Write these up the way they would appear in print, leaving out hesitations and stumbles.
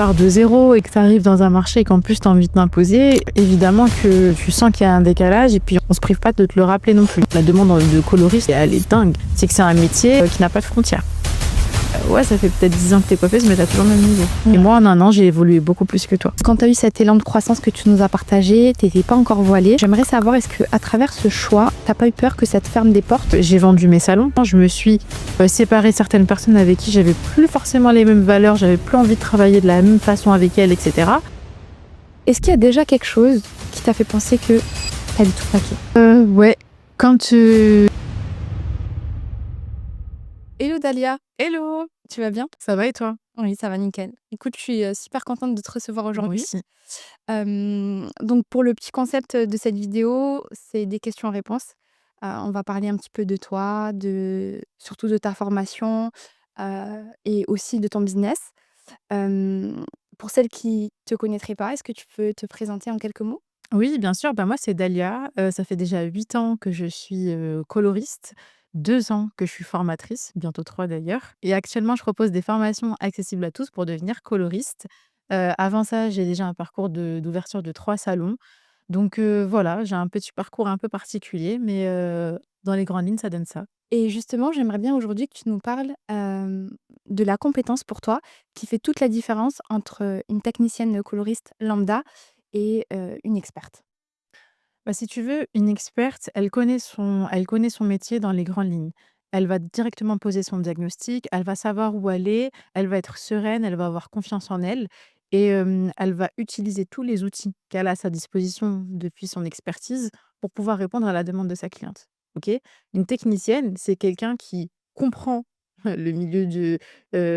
pars de zéro et que tu arrives dans un marché et qu'en plus tu as envie de t'imposer, évidemment que tu sens qu'il y a un décalage et puis on se prive pas de te le rappeler non plus. La demande de coloriste, elle est dingue. C'est que c'est un métier qui n'a pas de frontières. Ouais, ça fait peut-être 10 ans que t'es coiffeuse, mais t'as toujours le même niveau. Et moi, en un an, j'ai évolué beaucoup plus que toi. Quand tu as eu cet élan de croissance que tu nous as partagé, tu n'étais pas encore voilée. J'aimerais savoir, est-ce qu'à travers ce choix, tu n'as pas eu peur que ça te ferme des portes? J'ai vendu mes salons. Je me suis séparée de certaines personnes avec qui j'avais plus forcément les mêmes valeurs, j'avais plus envie de travailler de la même façon avec elles, etc. Est-ce qu'il y a déjà quelque chose qui t'a fait penser que tu as du tout plaqué? Ouais, quand Hello Dalia, Hello, tu vas bien? ça va et toi? Oui, ça va nickel. Écoute, je suis super contente de te recevoir Moi aujourd'hui. aussi. Donc pour le petit concept de cette vidéo, c'est des questions-réponses. On va parler un petit peu de toi, surtout de ta formation et aussi de ton business. Pour celles qui te connaîtraient pas, est-ce que tu peux te présenter en quelques mots? Oui, bien sûr. Bah, moi, c'est Dalia. Ça fait déjà 8 ans que je suis coloriste, 2 ans que je suis formatrice, bientôt 3 d'ailleurs. Et actuellement, je propose des formations accessibles à tous pour devenir coloriste. Avant ça, j'ai déjà un parcours d'ouverture de 3 salons. Donc voilà, j'ai un petit parcours un peu particulier, mais dans les grandes lignes, ça donne ça. Et justement, j'aimerais bien aujourd'hui que tu nous parles de la compétence pour toi qui fait toute la différence entre une technicienne coloriste lambda et une experte. Bah, si tu veux, une experte, elle connaît son métier dans les grandes lignes. Elle va directement poser son diagnostic, elle va savoir où aller, elle va être sereine, elle va avoir confiance en elle et elle va utiliser tous les outils qu'elle a à sa disposition depuis son expertise pour pouvoir répondre à la demande de sa cliente. OK? Une technicienne, c'est quelqu'un qui comprend le milieu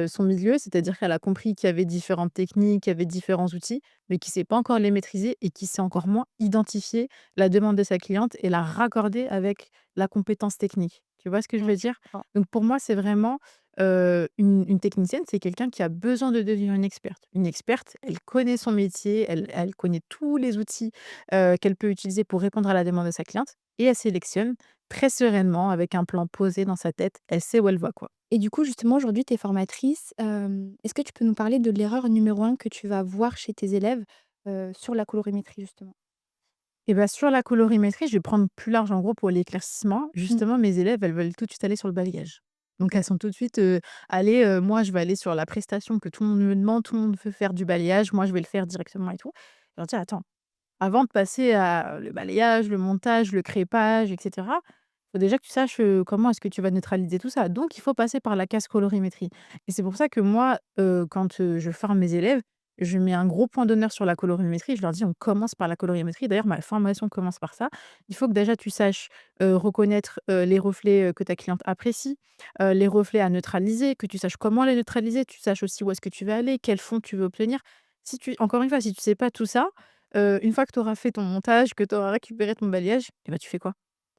son milieu, c'est-à-dire qu'elle a compris qu'il y avait différentes techniques, qu'il y avait différents outils, mais qui ne sait pas encore les maîtriser et qui sait encore moins identifier la demande de sa cliente et la raccorder avec la compétence technique. Tu vois ce que je veux dire? Bon. Donc pour moi, c'est vraiment, une technicienne, c'est quelqu'un qui a besoin de devenir une experte. Une experte, elle connaît son métier, elle connaît tous les outils, qu'elle peut utiliser pour répondre à la demande de sa cliente et elle sélectionne très sereinement avec un plan posé dans sa tête. Elle sait où elle va, quoi. Et du coup, justement, aujourd'hui, tu es formatrice. Est-ce que tu peux nous parler de l'erreur numéro un que tu vas voir chez tes élèves sur la colorimétrie, justement? Et bah, sur la colorimétrie, je vais prendre plus large, en gros, pour l'éclaircissement. Mm. Justement, mes élèves, elles veulent tout de suite aller sur le balayage. Donc, elles sont tout de suite, allez, moi, je vais aller sur la prestation que tout le monde me demande, tout le monde veut faire du balayage, moi, je vais le faire directement et tout. Je leur dis: «Attends, avant de passer à le balayage, le montage, le crépage et cetera, faut déjà que tu saches, comment est-ce que tu vas neutraliser tout ça. Donc il faut passer par la case colorimétrie et c'est pour ça que moi, quand, je forme mes élèves, je mets un gros point d'honneur sur la colorimétrie. Je leur dis: «On commence par la colorimétrie». D'ailleurs, ma formation commence par ça. Il faut que déjà tu saches, reconnaître, les reflets, que ta cliente apprécie, les reflets à neutraliser, que tu saches comment les neutraliser, tu saches aussi où est-ce que tu veux aller, quel fond tu veux obtenir. Si tu encore une fois, si tu sais pas tout ça, une fois que tu auras fait ton montage, que tu auras récupéré ton balayage et bah, tu fais quoi,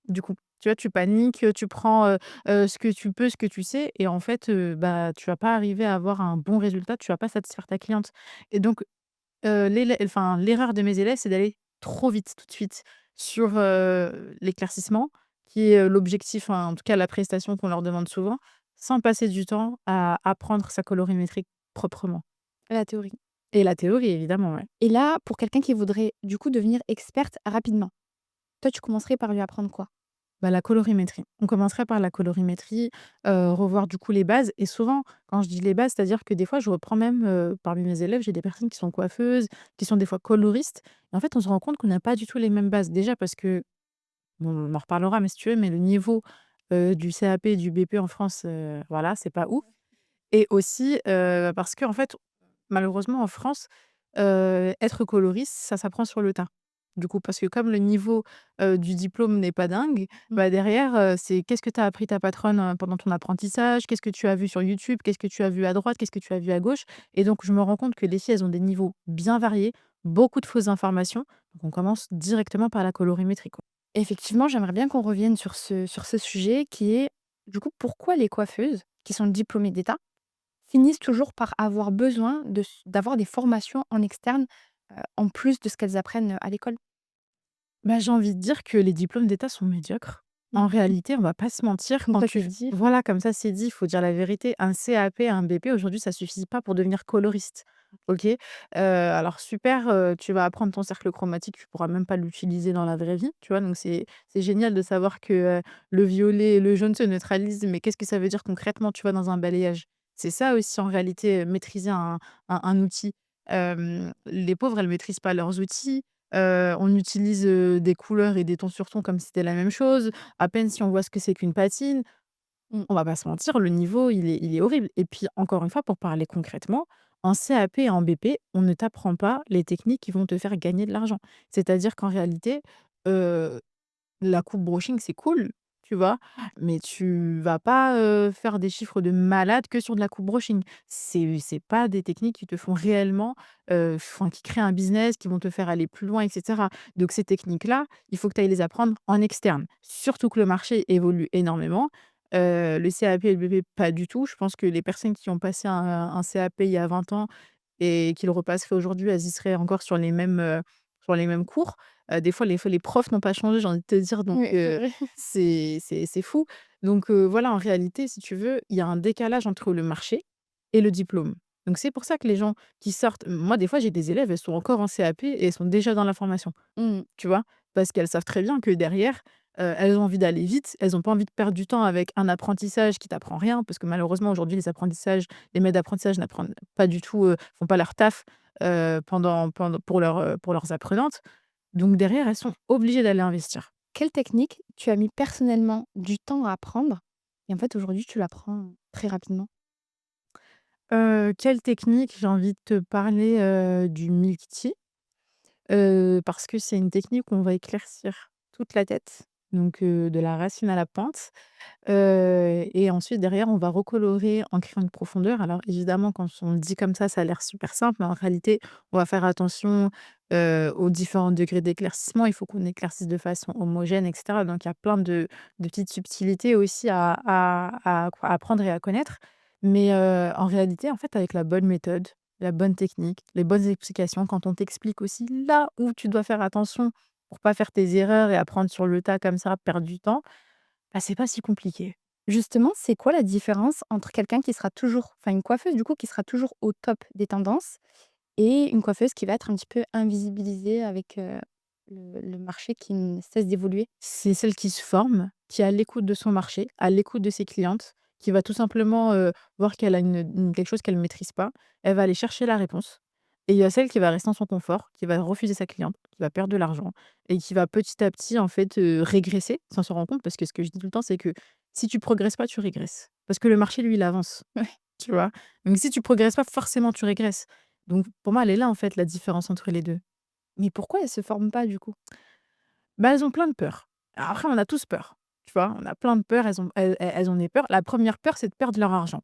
du coup? Tu vois, tu paniques, tu prends, ce que tu peux, ce que tu sais et en fait, bah, tu vas pas arriver à avoir un bon résultat, tu vas pas satisfaire ta cliente et donc l'erreur de mes élèves, c'est d'aller trop vite, tout de suite sur, l'éclaircissement qui est, l'objectif, enfin, en tout cas la prestation qu'on leur demande souvent, sans passer du temps à apprendre sa colorimétrie proprement La théorie. et la théorie évidemment, ouais. Et là, pour quelqu'un qui voudrait, du coup, devenir experte rapidement, toi, tu commencerais par lui apprendre quoi? Bah, la colorimétrie. On commencerait par la colorimétrie, revoir du coup les bases et souvent, quand je dis les bases, c'est-à-dire que des fois je reprends même, parmi mes élèves, j'ai des personnes qui sont coiffeuses, qui sont des fois coloristes et en fait, on se rend compte qu'on n'a pas du tout les mêmes bases. Déjà parce que, bon, on en reparlera, mais si tu veux, mais le niveau, du CAP et du BP en France, voilà, c'est pas ouf et aussi, parce qu'en fait, malheureusement en France, être coloriste, ça s'apprend sur le tas. Du coup, parce que comme le niveau, du diplôme n'est pas dingue, Mmh. bah, derrière, c'est qu'est-ce que t'a appris ta patronne, pendant ton apprentissage? Qu'est-ce que tu as vu sur YouTube? Qu'est-ce que tu as vu à droite? Qu'est-ce que tu as vu à gauche? Et donc je me rends compte que les filles, elles ont des niveaux bien variés, beaucoup de fausses informations. Donc on commence directement par la colorimétrie, quoi. Effectivement, j'aimerais bien qu'on revienne sur ce sujet qui est, du coup, pourquoi les coiffeuses qui sont diplômées d'État finissent toujours par avoir besoin d'avoir des formations en externe, en plus de ce qu'elles apprennent à l'école? Bah, j'ai envie de dire que les diplômes d'État sont médiocres. En réalité, on va pas se mentir, Comme quand ça, tu c'est dit. voilà, comme ça, c'est dit, il faut dire la vérité. Un CAP, un BP, aujourd'hui, ça suffit pas pour devenir coloriste. OK? Alors super, tu vas apprendre ton cercle chromatique, tu pourras même pas l'utiliser dans la vraie vie, tu vois? Donc c'est génial de savoir que, le violet et le jaune se neutralisent, mais qu'est-ce que ça veut dire concrètement, tu vois, dans un balayage? C'est ça aussi, en réalité, maîtriser un outil. Les pauvres, elles maîtrisent pas leurs outils. On utilise, des couleurs et des tons sur tons comme si c'était la même chose. À peine si on voit ce que c'est qu'une patine. Mmh. On va pas se mentir, le niveau, il est horrible et puis, encore une fois, pour parler concrètement, en CAP et en BP, on ne t'apprend pas les techniques qui vont te faire gagner de l'argent. C'est-à-dire qu'en réalité, heu la coupe brushing, c'est cool, tu vois? Mais tu vas pas, faire des chiffres de malade que sur de la coupe brushing. C'est pas des techniques qui te font réellement, enfin, qui créent un business, qui vont te faire aller plus loin et cetera. Donc ces techniques-là, il faut que tu ailles les apprendre en externe. Surtout que le marché évolue énormément. Le CAP et le BP, pas du tout. Je pense que les personnes qui ont passé un CAP il y a 20 ans et qui le repasseraient aujourd'hui, elles y seraient encore sur les mêmes cours. Des fois, les profs n'ont pas changé, j'ai envie de te dire, donc Oui, c'est vrai. c'est fou. Donc voilà, en réalité, si tu veux, il y a un décalage entre le marché et le diplôme. Donc c'est pour ça que les gens qui sortent moi, des fois, j'ai des élèves, elles sont encore en CAP et elles sont déjà dans la formation. Mmh. Tu vois? Parce qu'elles savent très bien que derrière, elles ont envie d'aller vite, elles ont pas envie de perdre du temps avec un apprentissage qui t'apprend rien, parce que malheureusement aujourd'hui les maîtres d'apprentissage n'apprennent pas du tout, font pas leur taf, pendant pour leurs apprenantes. Donc derrière, elles sont obligées d'aller investir. Quelle technique tu as mis personnellement du temps à apprendre et en fait, aujourd'hui, tu l'apprends très rapidement? Quelle technique? J'ai envie de te parler, du milkti. Parce que c'est une technique où on va éclaircir toute la tête, donc de la racine à la pointe, et ensuite derrière on va recolorer en créant une profondeur. Alors évidemment quand on le dit comme ça a l'air super simple, mais en réalité on va faire attention, aux différents degrés d'éclaircissement. Il faut qu'on éclaircisse de façon homogène et cetera. Donc il y a plein de petites subtilités aussi à apprendre et à connaître. Mais en réalité, en fait, avec la bonne méthode, la bonne technique, les bonnes explications, quand on t'explique aussi là où tu dois faire attention pour pas faire tes erreurs et apprendre sur le tas comme ça, perdre du temps, bah, c'est pas si compliqué. Justement, c'est quoi la différence entre quelqu'un qui sera toujours une coiffeuse du coup qui sera toujours au top des tendances et une coiffeuse qui va être un petit peu invisibilisée avec, le marché qui ne cesse d'évoluer? C'est celle qui se forme, qui est à l'écoute de son marché, à l'écoute de ses clientes, qui va tout simplement, voir qu'elle a quelque chose qu'elle ne maîtrise pas. Elle va aller chercher la réponse et il y a celle qui va rester dans son confort, qui va refuser sa cliente, qui va perdre de l'argent et qui va petit à petit, en fait, régresser sans s'en rendre compte. Parce que ce que je dis tout le temps, c'est que si tu progresses pas, tu régresses. Parce que le marché, lui, il avance, Ouais. tu vois? Donc si tu progresses pas, forcément, tu régresses. Donc pour moi, elle est là, en fait, la différence entre les 2. Mais pourquoi elle se forme pas du coup? Bah, elles ont plein de peurs. Alors après, on a tous peur, tu vois? On a plein de peurs, elles ont des peurs. La première peur, c'est de perdre leur argent,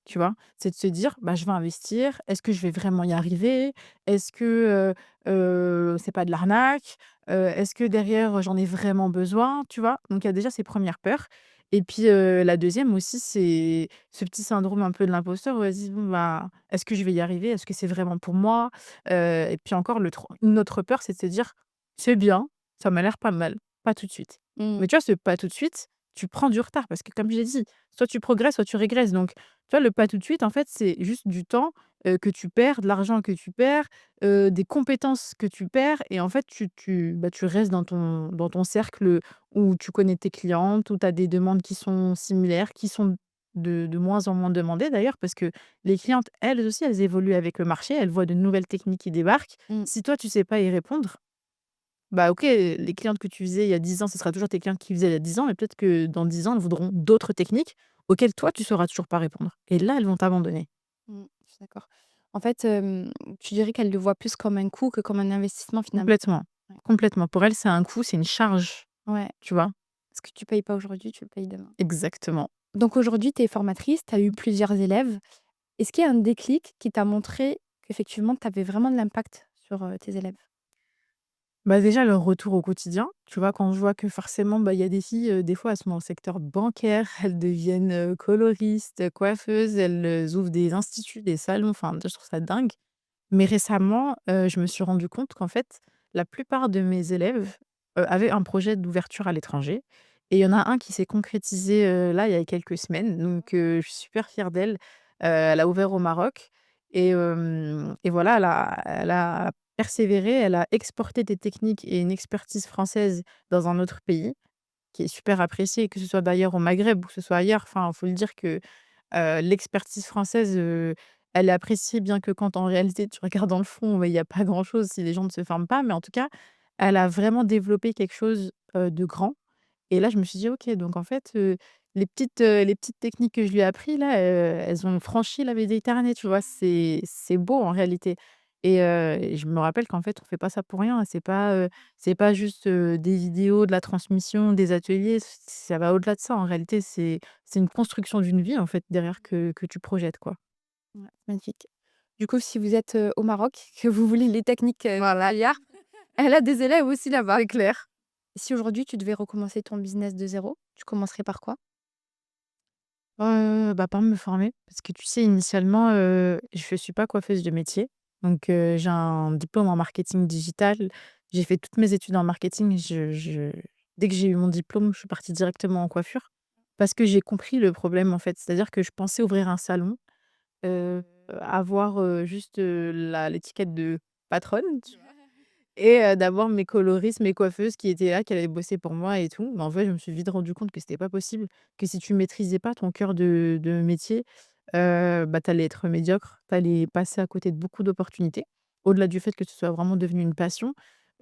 tu vois? C'est de se dire: «Bah, je vais investir. Est-ce que je vais vraiment y arriver? Est-ce que, c'est pas de l'arnaque? Est-ce que derrière, j'en ai vraiment besoin?» Tu vois? Donc il y a déjà ces premières peurs et puis, la deuxième aussi, c'est ce petit syndrome un peu de l'imposteur où elles se disent: «Bon, bah, est-ce que je vais y arriver? Est-ce que c'est vraiment pour moi?» Et puis encore une autre peur, c'est de se dire: «C'est bien, ça m'a l'air pas mal, pas tout de suite». Mmh. Mais tu vois, ce pas tout de suite, tu prends du retard parce que comme j'ai dit, soit tu progresses, soit tu régresses. Donc, tu vois, le pas tout de suite, en fait, c'est juste du temps, que tu perds, de l'argent que tu perds, des compétences que tu perds et en fait, tu restes dans ton cercle, où tu connais tes clientes, où tu as des demandes qui sont similaires, qui sont de moins en moins demandées d'ailleurs parce que les clientes, elles aussi, elles évoluent avec le marché, elles voient de nouvelles techniques qui débarquent. Mmh. Si toi, tu sais pas y répondre, bah, OK, les clientes que tu faisais il y a 10 ans, ce sera toujours tes clientes qui faisaient il y a 10 ans, mais peut-être que dans 10 ans, elles voudront d'autres techniques auxquelles toi, tu sauras toujours pas répondre et là, elles vont t'abandonner. Je suis d'accord. En fait, tu dirais qu'elle le voit plus comme un coût que comme un investissement finalement? Complètement, Ouais. complètement. Pour elles, c'est un coût, c'est une charge, Ouais. tu vois? Ce que tu payes pas aujourd'hui, tu le payes demain. Exactement. Donc aujourd'hui, tu es formatrice, tu as eu plusieurs élèves. Est-ce qu'il y a un déclic qui t'a montré qu'effectivement tu avais vraiment de l'impact sur, tes élèves? Bah, déjà, leur retour au quotidien, tu vois? Quand je vois que forcément, bah, il y a des filles, des fois, elles sont dans le secteur bancaire, elles deviennent, coloristes, coiffeuses, elles, ouvrent des instituts, des salons, enfin, je trouve ça dingue. Mais récemment, je me suis rendu compte qu'en fait, la plupart de mes élèves, avaient un projet d'ouverture à l'étranger Et il y en a un qui s'est concrétisé, là, il y a quelques semaines, donc je suis super fière d'elle. Elle a ouvert au Maroc et voilà, elle a persévéré, elle a exporté des techniques et une expertise française dans un autre pays qui est super apprécié, que ce soit d'ailleurs au Maghreb ou que ce soit ailleurs. Enfin, il faut le dire que, l'expertise française, elle est appréciée bien que quand en réalité tu regardes dans le fond, il y a pas grand chose si les gens ne se forment pas. Mais en tout cas, elle a vraiment développé quelque chose, de grand et là je me suis dit: «OK, donc en fait, les petites techniques que je lui ai appris là, elles ont franchi la Méditerranée», tu vois? C'est beau en réalité et je me rappelle qu'en fait on fait pas ça pour rien. C'est pas juste, des vidéos, de la transmission, des ateliers, ça va au-delà de ça. En réalité, c'est une construction d'une vie, en fait, derrière que tu projettes, quoi. Ouais, magnifique. Du coup, si vous êtes, au Maroc, que vous voulez les techniques, Voilà, Malia, elle a des élèves aussi là-bas. c'est clair. Si aujourd'hui tu devais recommencer ton business de zéro, tu commencerais par quoi? Bah, par me former parce que tu sais, initialement, je suis pas coiffeuse de métier, donc j'ai un diplôme en marketing digital. J'ai fait toutes mes études en marketing. Dès que j'ai eu mon diplôme, je suis partie directement en coiffure parce que j'ai compris le problème, en fait. C'est-à-dire que je pensais ouvrir un salon, avoir, juste, la l'étiquette de patronne, tu vois? Et d'avoir mes coloristes, mes coiffeuses qui étaient là, qui allaient bosser pour moi et tout. Mais en fait, je me suis vite rendu compte que c'était pas possible, que si tu maîtrisais pas ton cœur de métier, bah, tu allais être médiocre, tu allais passer à côté de beaucoup d'opportunités. Au-delà du fait que ce soit vraiment devenu une passion,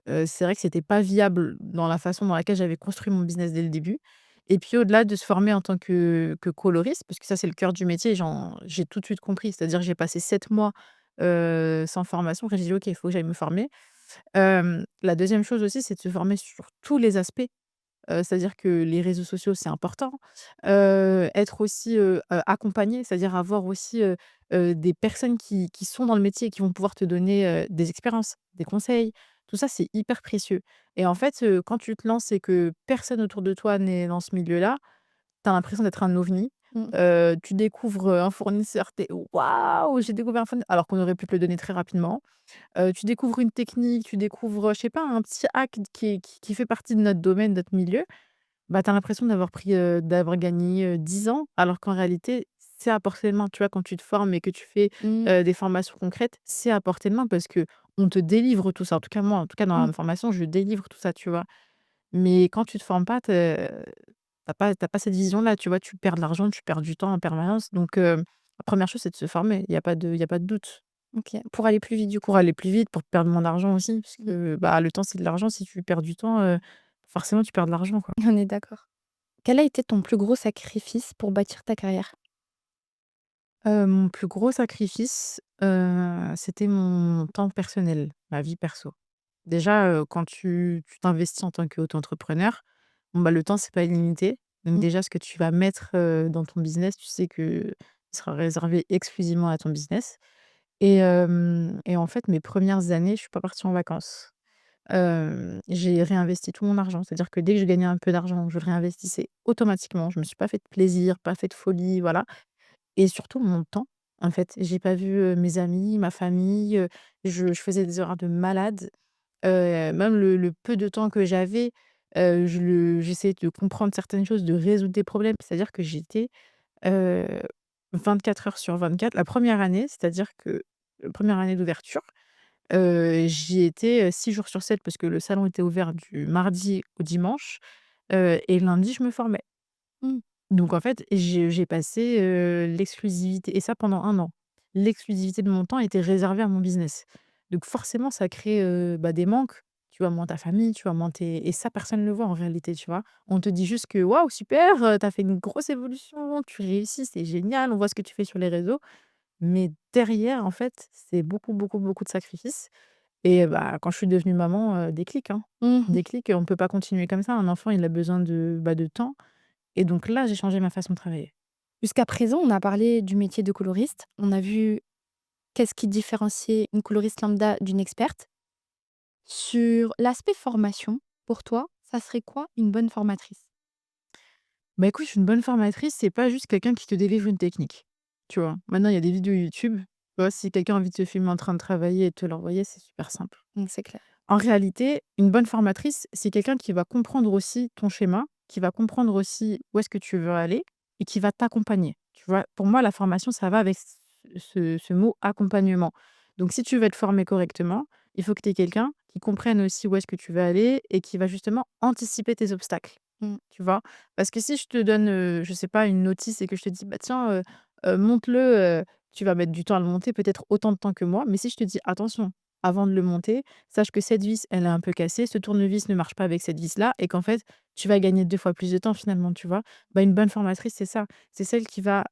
c'est vrai que c'était pas viable dans la façon dans laquelle j'avais construit mon business dès le début. Et puis au-delà de se former en tant que coloriste, parce que ça, c'est le cœur du métier, j'ai tout de suite compris. C'est-à-dire que j'ai passé 7 mois, sans formation. Après j'ai dit: «OK, il faut que j'aille me former». La deuxième chose aussi, c'est de se former sur tous les aspects, c'est-à-dire que les réseaux sociaux, c'est important. Être aussi, accompagné, c'est-à-dire avoir aussi, des personnes qui sont dans le métier et qui vont pouvoir te donner, des expériences, des conseils. Tout ça, c'est hyper précieux et en fait, quand tu te lances et que personne autour de toi n'est dans ce milieu-là, tu as l'impression d'être un ovni. Mmh. Tu découvres, un fournisseur, tu es: «Waouh, j'ai découvert un fournisseur», alors qu'on aurait pu te le donner très rapidement. Tu découvres une technique, tu découvres, je sais pas, un petit hack qui fait partie de notre domaine, notre milieu, bah, tu as l'impression d'avoir gagné, 10 ans, alors qu'en réalité, c'est à portée de main. Tu vois, quand tu te formes et que tu fais, Mmh. des formations concrètes, c'est à portée de main parce qu'on te délivre tout ça. En tout cas, moi, en tout cas, dans Mmh. la formation, je délivre tout ça, tu vois? Mais quand tu te formes pas, tu as pas cette vision-là, tu vois? Tu perds de l'argent, tu perds du temps en permanence donc la première chose, c'est de se former. Il y a pas de doute. OK. Pour aller plus vite du coup? Pour aller plus vite, pour perdre moins d'argent aussi, parce Mmh. que, bah, le temps, c'est de l'argent. Si tu perds du temps, forcément, tu perds de l'argent, quoi. On est d'accord. Quel a été ton plus gros sacrifice pour bâtir ta carrière? Mon plus gros sacrifice, c'était mon temps personnel, ma vie perso. Déjà, quand tu t'investis en tant qu'auto-entrepreneur, bon, bah, le temps, c'est pas illimité. Donc Mmh. déjà, ce que tu vas mettre, dans ton business, tu sais que il sera réservé exclusivement à ton business et en fait, mes premières années, je suis pas partie en vacances. J'ai réinvesti tout mon argent. C'est-à-dire que dès que je gagnais un peu d'argent, je le réinvestissais automatiquement. Je me suis pas fait de plaisir, pas fait de folie, voilà et surtout mon temps, en fait. J'ai pas vu, mes amis, ma famille, je faisais des horaires de malade. Même le peu de temps que j'avais, j'essayais de comprendre certaines choses, de résoudre des problèmes. C'est-à-dire que j'étais, heu, 24 heures sur 24. La première année, c'est-à-dire que, première année d'ouverture, j'y étais, 6 jours sur 7 parce que le salon était ouvert du mardi au dimanche, et lundi, je me formais. Mmh. Donc en fait, j'ai passé, l'exclusivité et ça pendant 1 an. L'exclusivité de mon temps était réservée à mon business. Donc forcément, ça crée, bah, des manques. Tu vois moins ta famille, tu vois moins tes et ça, personne ne le voit en réalité, tu vois? On te dit juste que: «Waouh, super, tu as fait une grosse évolution, tu réussis, c'est génial, on voit ce que tu fais sur les réseaux». Mais derrière, en fait, c'est beaucoup, beaucoup, beaucoup de sacrifices et bah, quand je suis devenue maman, déclic, hein. Mmh. Déclic, on peut pas continuer comme ça. Un enfant, il a besoin de temps et donc là, j'ai changé ma façon de travailler. Jusqu'à présent, on a parlé du métier de coloriste. On a vu qu'est-ce qui différenciait une coloriste lambda d'une experte. Sur l'aspect formation, pour toi, ça serait quoi une bonne formatrice? Bah, écoute, une bonne formatrice, c'est pas juste quelqu'un qui te délivre une technique, tu vois? Maintenant, il y a des vidéos YouTube, tu vois? Si quelqu'un a envie de te filmer en train de travailler et de te l'envoyer, c'est super simple. Mmh, c'est clair. En réalité, une bonne formatrice, c'est quelqu'un qui va comprendre aussi ton schéma qui va comprendre aussi où est-ce que tu veux aller et qui va t'accompagner, tu vois? Pour moi, la formation, ça va avec ce mot accompagnement. Donc si tu veux être formé correctement, il faut que tu aies quelqu'un qui comprenne aussi où est-ce que tu veux aller et qui va justement anticiper tes obstacles, Mmh. tu vois? Parce que si je te donne, je sais pas, une notice et que je te dis: «Bah, tiens, monte-le», tu vas mettre du temps à le monter, peut-être autant de temps que moi. Mais si je te dis: «Attention, avant de le monter, sache que cette vis, elle est un peu cassée, ce tournevis ne marche pas avec cette vis-là» et qu'en fait, tu vas gagner 2 fois plus de temps finalement, tu vois? Bah, une bonne formatrice, c'est ça. C'est celle qui va,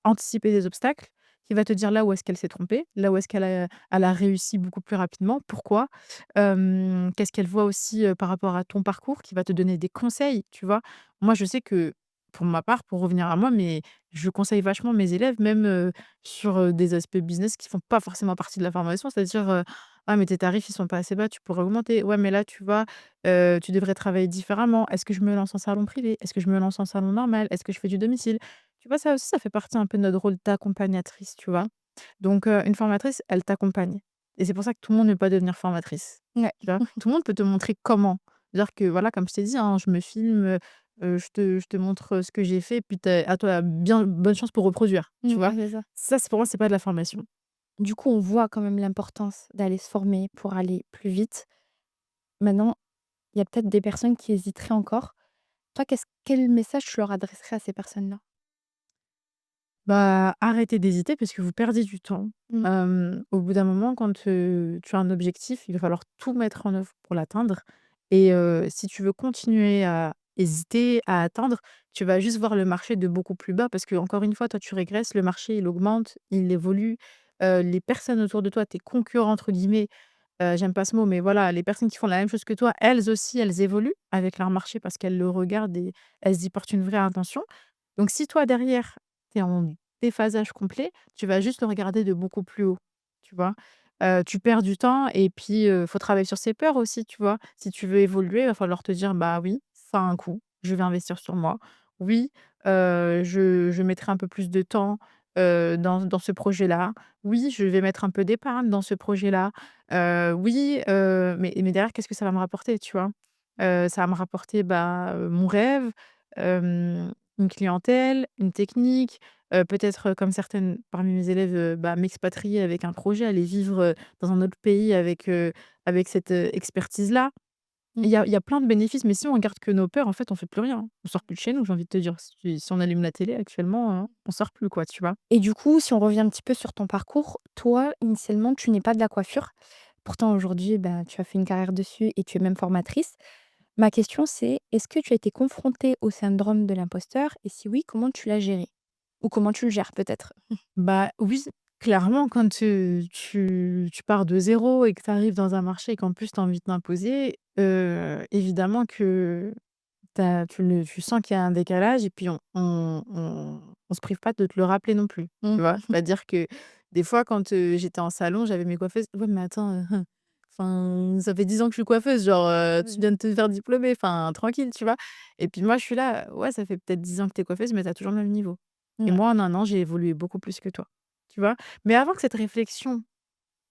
anticiper des obstacles, qui va te dire là où est-ce qu'elle s'est trompée, là où est-ce qu'elle a réussi beaucoup plus rapidement, pourquoi, qu'est-ce qu'elle voit aussi, par rapport à ton parcours, qui va te donner des conseils, tu vois? Moi, je sais que, pour ma part, pour revenir à moi, mais je conseille vachement mes élèves, même, sur, des aspects business qui font pas forcément partie de la formation. C'est-à-dire, «Ah mais tes tarifs, ils sont pas assez bas, tu pourrais augmenter. Ouais, mais là, tu vois, tu devrais travailler différemment. Est-ce que je me lance en salon privé? Est-ce que je me lance en salon normal? Est-ce que je fais du domicile?» Tu vois, ça aussi, ça fait partie un peu de notre rôle d'accompagnatrice, tu vois? Donc, une formatrice, elle t'accompagne et c'est pour ça que tout le monde ne peut pas devenir formatrice, Ouais. tu vois? Tout le monde peut te montrer comment. C'est-à-dire que, voilà, comme je t'ai dit, hein, je me filme, je te montre, ce que j'ai fait, puis tu à toi bien bonne chance pour reproduire, tu Ouais, vois? c'est ça. Ça, c'est pour moi, c'est pas de la formation. Du coup, on voit quand même l'importance d'aller se former pour aller plus vite. Maintenant, il y a peut-être des personnes qui hésiteraient encore. Toi, quel message tu leur adresserais à ces personnes-là? Bah, arrêtez d'hésiter parce que vous perdez du temps. Mmh. Au bout d'un moment, quand, tu as un objectif, il va falloir tout mettre en œuvre pour l'atteindre et si tu veux continuer à hésiter, à attendre, tu vas juste voir le marché de beaucoup plus bas parce que encore une fois, toi, tu régresses, le marché, il augmente, il évolue, les personnes autour de toi, tes «concurrents» entre guillemets, j'aime pas ce mot, mais voilà, les personnes qui font la même chose que toi, elles aussi, elles évoluent avec leur marché parce qu'elles le regardent et elles y portent une vraie attention. Donc si toi derrière, tu es en déphasage complet, tu vas juste le regarder de beaucoup plus haut, tu vois? Tu perds du temps et puis, faut travailler sur ses peurs aussi, tu vois? Si tu veux évoluer, il va falloir te dire: «Bah oui, ça a un coût, je vais investir sur moi. Oui, je mettrai un peu plus de temps, dans ce projet-là. Oui, je vais mettre un peu d'épargne dans ce projet-là. Oui, mais derrière, qu'est-ce que ça va me rapporter?» Tu vois? Ça va me rapporter, bah, mon rêve, une clientèle, une technique, peut-être, comme certaines parmi mes élèves, bah, m'expatrier avec un projet, aller vivre, dans un autre pays avec cette, expertise-là. Mmh. Il y a plein de bénéfices, mais si on regarde que nos peurs, en fait, on fait plus rien, hein. On sort plus de chez nous, j'ai envie de te dire. Si on allume la télé actuellement, on sort plus, quoi, tu vois? Et du coup, si on revient un petit peu sur ton parcours, toi, initialement, tu n'es pas de la coiffure. Pourtant, aujourd'hui, ben, tu as fait une carrière dessus et tu es même formatrice. Ma question, c'est est-ce que tu as été confrontée au syndrome de l'imposteur? Et si oui, comment tu l'as géré? Ou comment tu le gères peut-être? Bah, oui, clairement, quand, tu pars de zéro et que tu arrives dans un marché et qu'en plus tu as envie de t'imposer, évidemment que tu sens qu'il y a un décalage et puis on se prive pas de te le rappeler non plus, Mmh. tu vois? C'est-à-dire que des fois quand, j'étais en salon, j'avais mes coiffeuses: «Ouais, mais attends, enfin, ça fait 10 ans que je suis coiffeuse, genre, tu Oui. viens de te faire diplômer, enfin tranquille», tu vois? Et puis moi je suis là: «Ouais, ça fait peut-être 10 ans que tu es coiffeuse, mais tu as toujours le même niveau et Ouais. moi en un an, j'ai évolué beaucoup plus que toi», tu vois? Mais avant que cette réflexion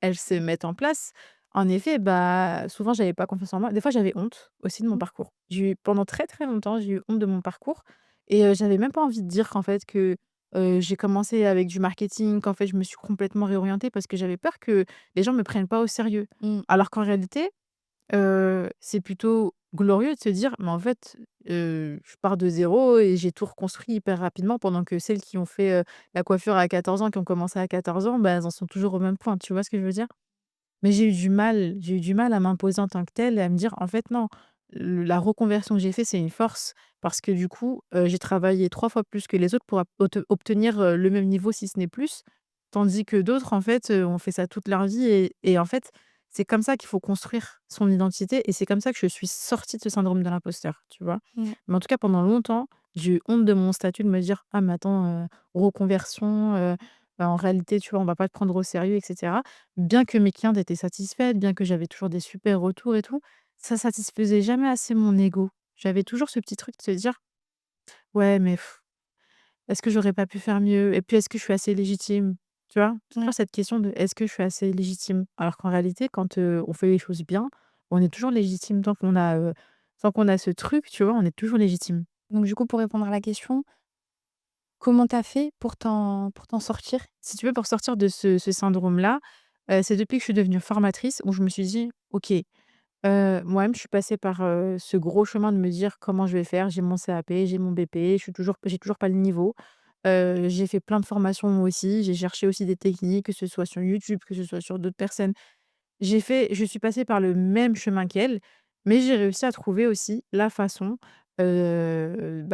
elle se met en place. En effet, bah, souvent, j'avais pas confiance en moi. Des fois, j'avais honte aussi de mon Mmh. parcours. J'ai eu pendant très, très longtemps, j'ai eu honte de mon parcours et j'avais même pas envie de dire qu'en fait que, j'ai commencé avec du marketing, qu'en fait, je me suis complètement réorientée parce que j'avais peur que les gens me prennent pas au sérieux. Mmh. Alors qu'en réalité, c'est plutôt glorieux de se dire: «Mais en fait, je pars de zéro et j'ai tout reconstruit hyper rapidement», pendant que celles qui ont fait, la coiffure à 14 ans, qui ont commencé à 14 ans, bah, elles en sont toujours au même point. Tu vois ce que je veux dire? Mais j'ai eu du mal à m'imposer en tant que telle et à me dire: «En fait non, la reconversion que j'ai fait, c'est une force» parce que du coup, j'ai travaillé 3 fois plus que les autres pour obtenir, le même niveau si ce n'est plus. Tandis que d'autres en fait, ont fait ça toute leur vie et en fait, c'est comme ça qu'il faut construire son identité et c'est comme ça que je suis sortie de ce syndrome de l'imposteur, tu vois? Ouais. Mais en tout cas, pendant longtemps, j'ai eu honte de mon statut, de me dire: «Ah mais attends, reconversion, bah, en réalité, tu vois, on va pas te prendre au sérieux» et cetera. Bien que mes clientes étaient satisfaites, bien que j'avais toujours des super retours et tout, ça satisfaisait jamais assez mon ego. J'avais toujours ce petit truc de se dire: «Ouais, mais est-ce que j'aurais pas pu faire mieux? Et puis est-ce que je suis assez légitime?» Tu vois? Ouais. Toujours cette question de: «Est-ce que je suis assez légitime?» alors qu'en réalité, quand, on fait les choses bien, on est toujours légitime tant qu'on a, Tant qu'on a ce truc, tu vois, on est toujours légitime. Donc du coup, pour répondre à la question, comment tu as fait pour t'en sortir? Si tu veux, pour sortir de ce syndrome-là, c'est depuis que je suis devenue formatrice où je me suis dit: «OK, moi-même, je suis passée par, ce gros chemin de me dire: "Comment je vais faire?" J'ai mon CAP, j'ai mon BP, j'ai toujours pas le niveau». J'ai fait plein de formations moi aussi, j'ai cherché aussi des techniques, que ce soit sur YouTube, que ce soit sur d'autres personnes. Je suis passée par le même chemin qu'elles, mais j'ai réussi à trouver aussi la façon, bah,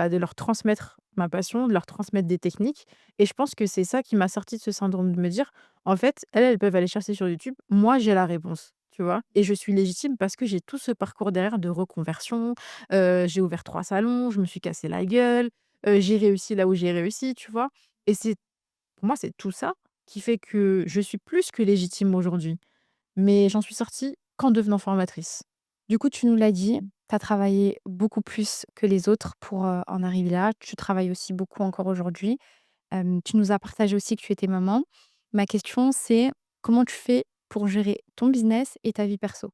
de leur transmettre ma passion, de leur transmettre des techniques et je pense que c'est ça qui m'a sortie de ce syndrome de me dire: «En fait, elles peuvent aller chercher sur YouTube, moi j'ai la réponse», tu vois? Et je suis légitime parce que j'ai tout ce parcours derrière de reconversion, j'ai ouvert 3 salons, je me suis cassé la gueule, j'ai réussi là où j'ai réussi, tu vois? Et c'est pour moi, c'est tout ça qui fait que je suis plus que légitime aujourd'hui. Mais j'en suis sortie qu'en devenant formatrice. Du coup, tu nous l'as dit, tu as travaillé beaucoup plus que les autres pour, en arriver là. Tu travailles aussi beaucoup encore aujourd'hui. Tu nous as partagé aussi que tu étais maman. Ma question, c'est comment tu fais pour gérer ton business et ta vie perso?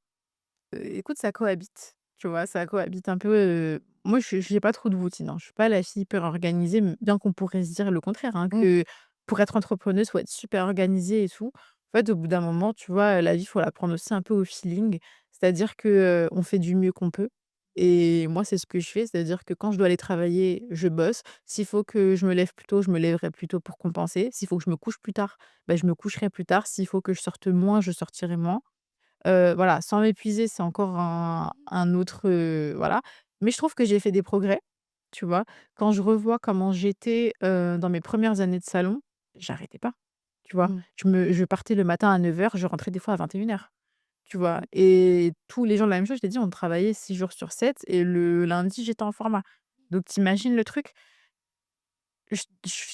Écoute, ça cohabite, tu vois? Ça cohabite un peu, moi, je j'ai pas trop de routine, hein. Je suis pas la fille hyper organisée, bien qu'on pourrait se dire le contraire, hein, Mmh. que pour être entrepreneuse, faut être super organisée et tout. En fait, au bout d'un moment, tu vois, la vie, faut la prendre aussi un peu au feeling. C'est-à-dire que, on fait du mieux qu'on peut et moi, c'est ce que je fais. C'est-à-dire que quand je dois aller travailler, je bosse. S'il faut que je me lève plus tôt, je me lèverai plus tôt pour compenser. S'il faut que je me couche plus tard, bah, je me coucherai plus tard. S'il faut que je sorte moins, je sortirai moins. Voilà, sans m'épuiser, c'est encore un autre, voilà. Mais je trouve que j'ai fait des progrès, tu vois? Quand je revois comment j'étais, dans mes premières années de salon, j'arrêtais pas, tu vois? Mmh. Je partais le matin à 9 heures, je rentrais des fois à 21 heures, tu vois? Et tous les jours la même chose, je t'ai dit, on travaillait 6 jours sur 7 et le lundi, j'étais en format. Donc tu imagines le truc? Je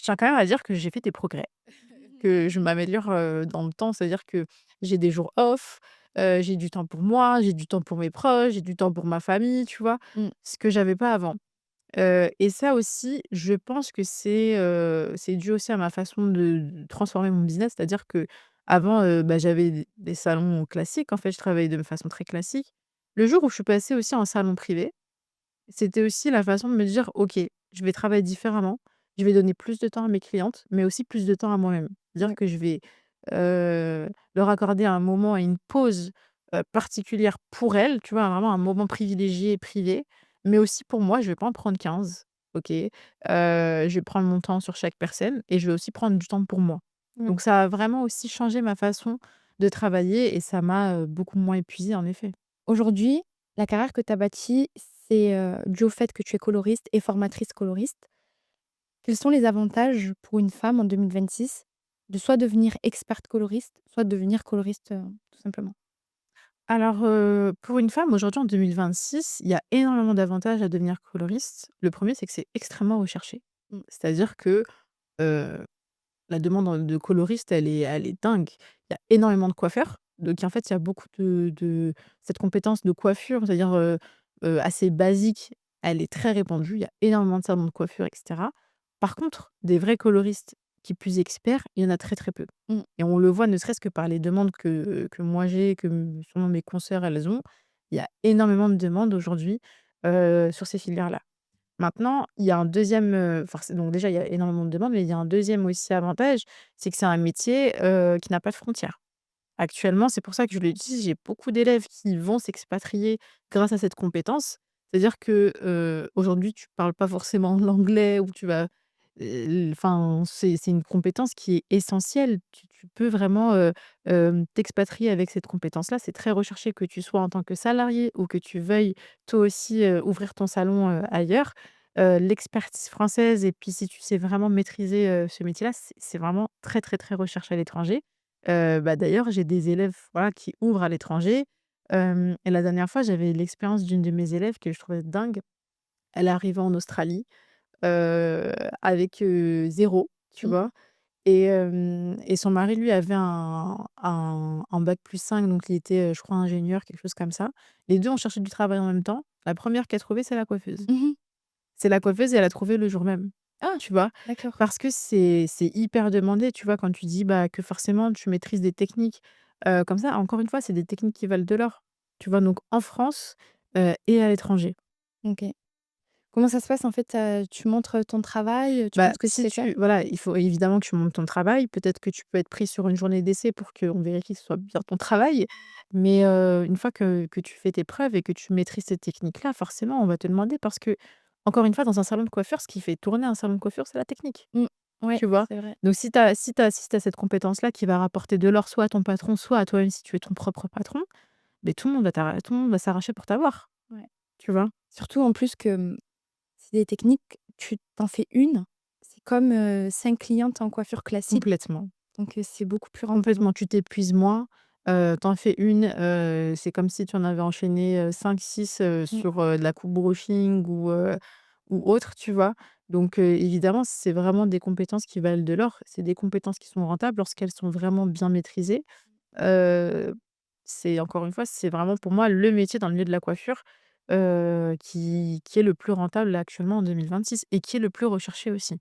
tiens quand même à dire que j'ai fait des progrès. Que je m'améliore, dans le temps. C'est-à-dire que j'ai des jours off, j'ai du temps pour moi, j'ai du temps pour mes proches, j'ai du temps pour ma famille, tu vois? Mmh. Ce que j'avais pas avant. Et ça aussi, je pense que c'est dû aussi à ma façon de transformer mon business. C'est-à-dire qu'avant, bah, j'avais des salons classiques. En fait, je travaillais de façon très classique. Le jour où je suis passée aussi en salon privé, c'était aussi la façon de me dire: «OK, je vais travailler différemment, je vais donner plus de temps à mes clientes, mais aussi plus de temps à moi-même». Dire Ouais. que je vais, leur accorder un moment et une pause, particulière pour elles, tu vois? Vraiment un moment privilégié et privé, mais aussi pour moi, je vais pas en prendre 15, OK? Je vais prendre mon temps sur chaque personne et je vais aussi prendre du temps pour moi. Mmh. Donc ça a vraiment aussi changé ma façon de travailler et ça m'a, beaucoup moins épuisée en effet. Aujourd'hui, la carrière que tu as bâtie, c'est, dû au fait que tu es coloriste et formatrice coloriste. Quels sont les avantages pour une femme en 2026 de soit devenir experte coloriste, soit devenir coloriste, tout simplement? Alors, pour une femme, aujourd'hui, en 2026, il y a énormément d'avantages à devenir coloriste. Le premier, c'est que c'est extrêmement recherché. Mmh. C'est-à-dire que, heu, la demande de coloriste, elle est dingue. Il y a énormément de coiffeurs, donc en fait, il y a beaucoup de cette compétence de coiffure, c'est-à-dire, assez basique, elle est très répandue. Il y a énormément de salons de coiffure et cetera. Par contre, des vrais coloristes qui plus experts, il y en a très, très peu Mmh. et on le voit ne serait-ce que par les demandes que moi j'ai, que sûrement mes consoeurs elles ont. Il y a énormément de demandes aujourd'hui, sur ces filières-là. Maintenant, il y a un deuxième, donc déjà, il y a énormément de demandes, mais il y a un deuxième aussi avantage, c'est que c'est un métier, qui n'a pas de frontières. Actuellement, c'est pour ça que je le dis, j'ai beaucoup d'élèves qui vont s'expatrier grâce à cette compétence. C'est-à-dire que, aujourd'hui, tu parles pas forcément l'anglais ou tu vas enfin, c'est une compétence qui est essentielle. Tu peux vraiment, t'expatrier avec cette compétence-là. C'est très recherché que tu sois en tant que salarié ou que tu veuilles toi aussi, ouvrir ton salon, ailleurs. L'expertise française et puis si tu sais vraiment maîtriser, ce métier-là, c'est vraiment très, très, très recherché à l'étranger. Bah, d'ailleurs, j'ai des élèves, voilà, qui ouvrent à l'étranger. Et la dernière fois, j'avais l'expérience d'une de mes élèves que je trouvais dingue. Elle est arrivée en Australie, heu, avec, 0, tu Mmh. vois? Et son mari, lui, avait un bac+5, donc il était, je crois ingénieur, quelque chose comme ça. Les 2 ont cherché du travail en même temps. La première qui a trouvé, c'est la coiffeuse. Mmh. C'est la coiffeuse et elle a trouvé le jour même, Ah! tu vois? D'accord. Parce que c'est hyper demandé, tu vois? Quand tu dis, bah, que forcément tu maîtrises des techniques, comme ça, encore une fois, c'est des techniques qui valent de l'or, tu vois? Donc en France, et à l'étranger. OK. Comment ça se passe en fait, tu montres ton travail, tu Bah, montres ce que tu si sais faire? tu voilà, il faut évidemment que tu montes ton travail. Peut-être que tu peux être pris sur une journée d'essai pour qu'on vérifie que ce soit bien ton travail. Mais, une fois que tu fais tes preuves et que tu maîtrises cette technique-là, forcément, on va te demander parce que encore une fois, dans un salon de coiffure, ce qui fait tourner un salon de coiffure, c'est la technique, Mmh. Ouais, tu vois? c'est vrai. Donc si tu as cette compétence-là qui va rapporter de l'or soit à ton patron, soit à toi-même si tu es ton propre patron, beh, tout le monde va s'arracher pour t'avoir, Ouais. tu vois? Surtout en plus que, c'est des techniques, tu t'en fais une, c'est comme, 5 clientes en coiffure classique, Complètement. donc c'est beaucoup plus rentable. Complètement, tu t'épuises moins, tu fais une, c'est comme si tu en avais enchaîné, 5-6, Mmh. sur, de la coupe brushing ou autre, tu vois? Donc évidemment, c'est vraiment des compétences qui valent de l'or. C'est des compétences qui sont rentables lorsqu'elles sont vraiment bien maîtrisées. Heu, c'est encore une fois, c'est vraiment pour moi le métier dans le milieu de la coiffure, qui est le plus rentable là actuellement en 2026 et qui est le plus recherché aussi.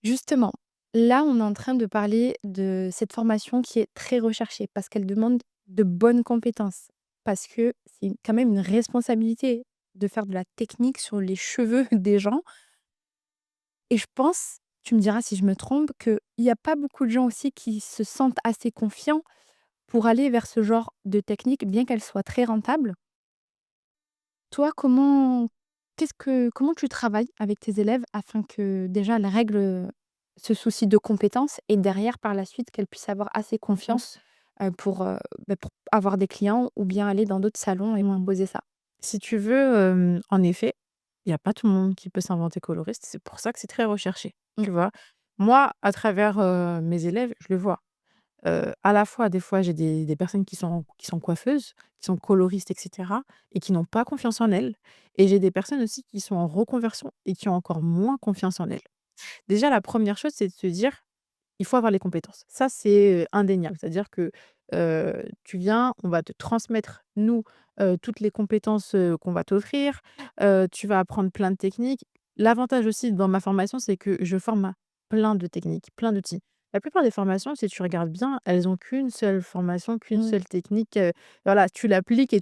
Justement, là, on est en train de parler de cette formation qui est très recherchée parce qu'elle demande de bonnes compétences. Parce que c'est quand même une responsabilité de faire de la technique sur les cheveux des gens. Et je pense, tu me diras si je me trompe, qu'il y a pas beaucoup de gens aussi qui se sentent assez confiants pour aller vers ce genre de technique, bien qu'elle soit très rentable. Toi, comment tu travailles avec tes élèves afin que déjà elles règlent, ce souci de compétence et derrière par la suite qu'elles puissent avoir assez confiance, pour avoir des clients ou bien aller dans d'autres salons et Mmh. proposer ça? Si tu veux, en effet, il y a pas tout le monde qui peut s'inventer coloriste. C'est pour ça que c'est très recherché, Mmh. tu vois? Moi, à travers, mes élèves, je le vois. À la fois, des fois, j'ai des personnes qui sont coiffeuses, qui sont coloristes et cetera et qui n'ont pas confiance en elles et j'ai des personnes aussi qui sont en reconversion et qui ont encore moins confiance en elles. Déjà, la première chose, c'est de se dire: il faut avoir les compétences. Ça, c'est, indéniable. C'est-à-dire que, tu viens, on va te transmettre, nous, toutes les compétences, qu'on va t'offrir. Tu vas apprendre plein de techniques. L'avantage aussi dans ma formation, c'est que je forme à plein de techniques, plein d'outils. La plupart des formations, si tu regardes bien, elles ont qu'une seule formation, qu'une Mmh. seule technique, voilà, tu l'appliques et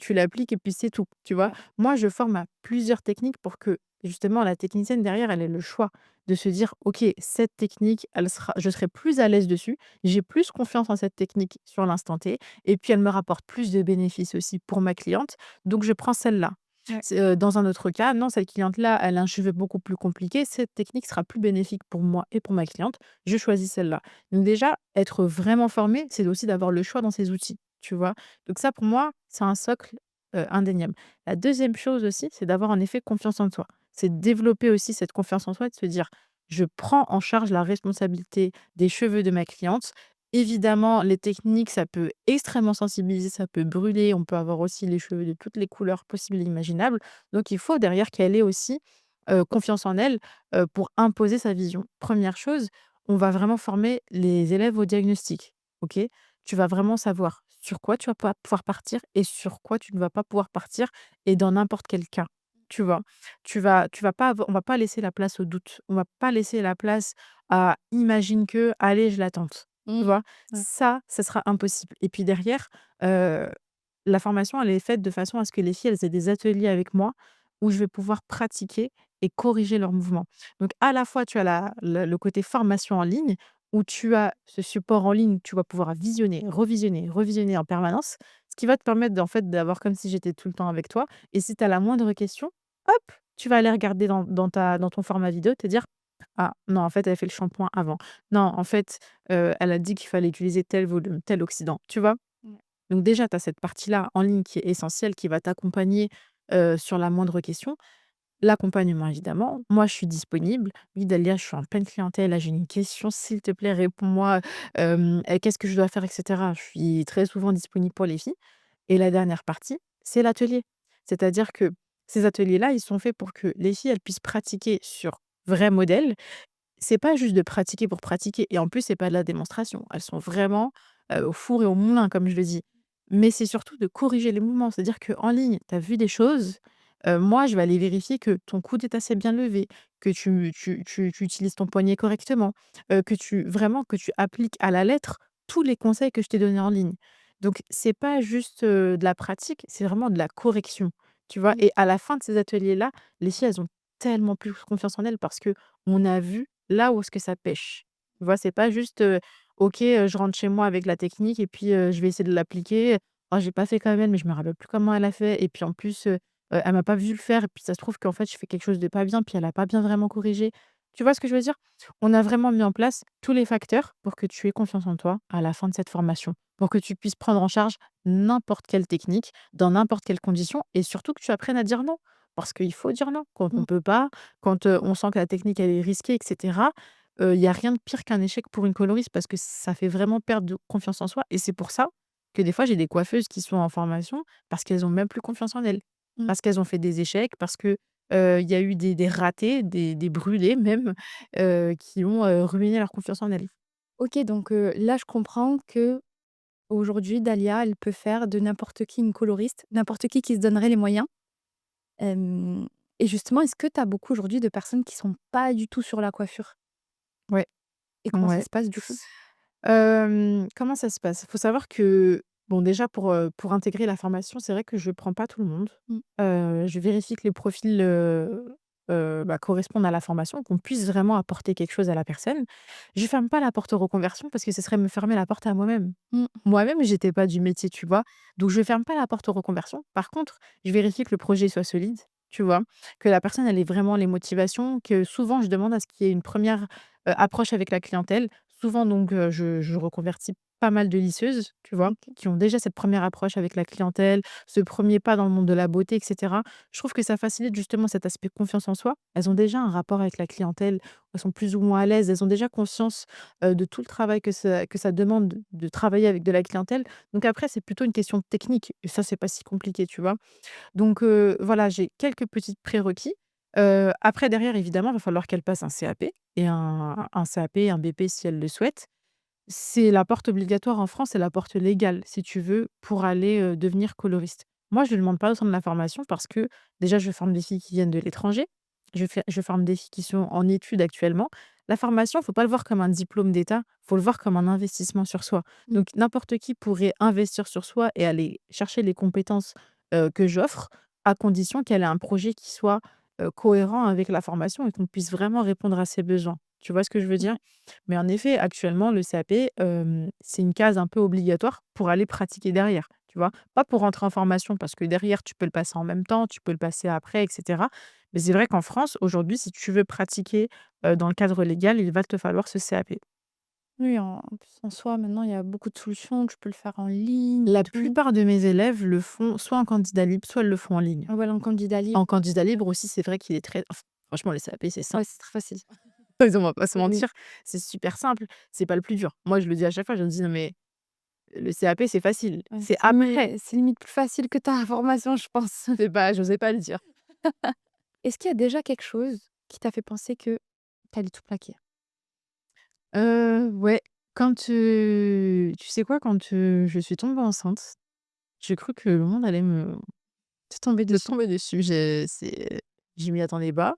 puis c'est tout, tu vois? Ouais. Moi, je forme à plusieurs techniques pour que, justement, la technicienne derrière, elle ait le choix de se dire: «OK, cette technique, elle sera je serai plus à l'aise dessus, j'ai plus confiance en cette technique sur l'instant T et puis elle me rapporte plus de bénéfices aussi pour ma cliente, donc je prends celle-là». Ouais. C'est, dans un autre cas, non, cette cliente-là, elle a un cheveu beaucoup plus compliqué, cette technique sera plus bénéfique pour moi et pour ma cliente, je choisis celle-là. Donc déjà, être vraiment formé, c'est aussi d'avoir le choix dans ses outils, tu vois? Donc ça, pour moi, c'est un socle, indéniable. La deuxième chose aussi, c'est d'avoir en effet confiance en toi. C'est de développer aussi cette confiance en soi et de se dire: «Je prends en charge la responsabilité des cheveux de ma cliente». Évidemment, les techniques, ça peut extrêmement sensibiliser, ça peut brûler, on peut avoir aussi les cheveux de toutes les couleurs possibles et imaginables. Donc il faut derrière qu'elle ait aussi, confiance en elle, pour imposer sa vision. Première chose, on va vraiment former les élèves au diagnostic, OK? Tu vas vraiment savoir sur quoi tu vas pas pouvoir partir et sur quoi tu ne vas pas pouvoir partir et dans n'importe quel cas, tu vois? Tu vas pas on va pas laisser la place au doute. On va pas laisser la place à «imagine que, allez, je la tente». Tu Mmh. vois? Ouais. Ça sera impossible et puis derrière, heu, la formation, elle est faite de façon à ce que les filles, elles aient des ateliers avec moi où je vais pouvoir pratiquer et corriger leurs mouvements. Donc à la fois, tu as le côté formation en ligne où tu as ce support en ligne, tu vas pouvoir visionner, revisionner, revisionner en permanence, ce qui va te permettre en fait, d'avoir comme si j'étais tout le temps avec toi et si tu as la moindre question, hop, tu vas aller regarder dans ton format vidéo, te dire: «Ah non, en fait, elle a fait le shampoing avant. Non, en fait, elle a dit qu'il fallait utiliser tel volume, tel oxydant», tu vois? Ouais. Donc déjà, tu as cette partie-là en ligne qui est essentielle, qui va t'accompagner, sur la moindre question. L'accompagnement évidemment, moi je suis disponible: «Oui Dalia, je suis en pleine clientèle, là j'ai une question, s'il te plaît réponds-moi, qu'est-ce que je dois faire?» et cetera. Je suis très souvent disponible pour les filles et la dernière partie, c'est l'atelier. C'est-à-dire que ces ateliers-là, ils sont faits pour que les filles, elles puissent pratiquer sur vrais modèles. C'est pas juste de pratiquer pour pratiquer et en plus, c'est pas de la démonstration. Elles sont vraiment, au four et au moulin, comme je le dis. Mais c'est surtout de corriger les mouvements. C'est-à-dire qu'en ligne, tu as vu des choses, moi, je vais aller vérifier que ton coude est assez bien levé, que tu utilises ton poignet correctement, que tu appliques à la lettre tous les conseils que je t'ai donnés en ligne. Donc c'est pas juste, de la pratique, c'est vraiment de la correction, tu vois? Mmh. Et à la fin de ces ateliers-là, les filles, elles ont tellement plus confiance en elles parce qu'on a vu là où est-ce que ça pêche. Tu vois? C'est pas juste, OK, je rentre chez moi avec la technique et puis, je vais essayer de l'appliquer. «Oh, j'ai pas fait comme elle, mais je me rappelle plus comment elle a fait et puis en plus, elle m'a pas vu le faire et puis ça se trouve qu'en fait, je fais quelque chose de pas bien, puis elle a pas bien vraiment corrigé». Tu vois ce que je veux dire? On a vraiment mis en place tous les facteurs pour que tu aies confiance en toi à la fin de cette formation, pour que tu puisses prendre en charge n'importe quelle technique, dans n'importe quelle condition et surtout que tu apprennes à dire non. Parce qu'il faut dire non quand on Mmh. peut pas, quand, on sent que la technique elle est risquée et cetera. Il y a rien de pire qu'un échec pour une coloriste parce que ça fait vraiment perdre de confiance en soi et c'est pour ça que des fois j'ai des coiffeuses qui sont en formation parce qu'elles ont même plus confiance en elles. Mmh. Parce qu'elles ont fait des échecs, parce que, il y a eu des ratés, des brûlés même, qui ont, ruiné leur confiance en elles. OK, donc là, je comprends qu'aujourd'hui, Dahlia, elle peut faire de n'importe qui une coloriste, n'importe qui se donnerait les moyens. Hem et justement, est-ce que tu as beaucoup aujourd'hui de personnes qui sont pas du tout sur la coiffure? Ouais, Et comment ça ouais. se passe du coup? Comment ça se passe? Il faut savoir que, bon, déjà pour intégrer la formation, c'est vrai que je prends pas tout le monde. Mmh. Je vérifie que les profils, bah, correspondent à la formation, qu'on puisse vraiment apporter quelque chose à la personne. Je ferme pas la porte aux reconversions parce que ce serait me fermer la porte à moi-même. Mmh. Moi-même, j'étais pas du métier, tu vois? Donc je ferme pas la porte aux reconversions. Par contre, je vérifie que le projet soit solide, tu vois? Que la personne, elle ait vraiment les motivations, que souvent je demande à ce qu'il y ait une première approche avec la clientèle. Souvent donc je reconvertis pas mal de lisseuses, tu vois? OK. Qui ont déjà cette première approche avec la clientèle, ce premier pas dans le monde de la beauté et cetera. Je trouve que ça facilite justement cet aspect confiance en soi. Elles ont déjà un rapport avec la clientèle, elles sont plus ou moins à l'aise, elles ont déjà conscience, de tout le travail que ça demande de travailler avec de la clientèle. Donc après, c'est plutôt une question de technique et ça, c'est pas si compliqué, tu vois? Donc voilà, j'ai quelques petites prérequis. Après derrière, évidemment, il va falloir qu'elle passe un CAP et un CAP, un BP si elle le souhaite. C'est la porte obligatoire en France, c'est la porte légale, si tu veux, pour aller, devenir coloriste. Moi, je ne le demande pas au sein de la formation parce que déjà, je forme des filles qui viennent de l'étranger. Je forme des filles qui sont en études actuellement. La formation, il faut pas le voir comme un diplôme d'État, il faut le voir comme un investissement sur soi. Mmh. Donc n'importe qui pourrait investir sur soi et aller chercher les compétences, que j'offre, à condition qu'elle ait un projet qui soit, cohérent avec la formation et qu'on puisse vraiment répondre à ses besoins. Tu vois ce que je veux dire? Mais en effet, actuellement, le CAP, c'est une case un peu obligatoire pour aller pratiquer derrière, tu vois? Pas pour rentrer en formation parce que derrière, tu peux le passer en même temps, tu peux le passer après et cetera. Mais c'est vrai qu'en France, aujourd'hui, si tu veux pratiquer, dans le cadre légal, il va te falloir ce CAP. Oui, en plus, en soi, maintenant, il y a beaucoup de solutions. Tu peux le faire en ligne et La tout. plupart de mes élèves le font soit en candidat libre, soit elles le font en ligne. Ah voilà, en candidat libre. En candidat libre aussi, c'est vrai qu'il est très franchement, le CAP, c'est simple. Ouais, c'est très facile. On va pas se Oui. mentir, c'est super simple, c'est pas le plus dur. Moi, je le dis à chaque fois, je me dis: «Non mais le CAP, c'est facile, Ouais, c'est après». c'est limite plus facile que ta formation, je pense. C'est pas j'osais pas le dire. Est-ce qu'il y a déjà quelque chose qui t'a fait penser que tu allais tout plaquer? Ouais, quand, tu sais quoi? Quand, je suis tombée enceinte, j'ai cru que le monde allait Tu tombé me dessus? tomber dessus. Je m'y attendais pas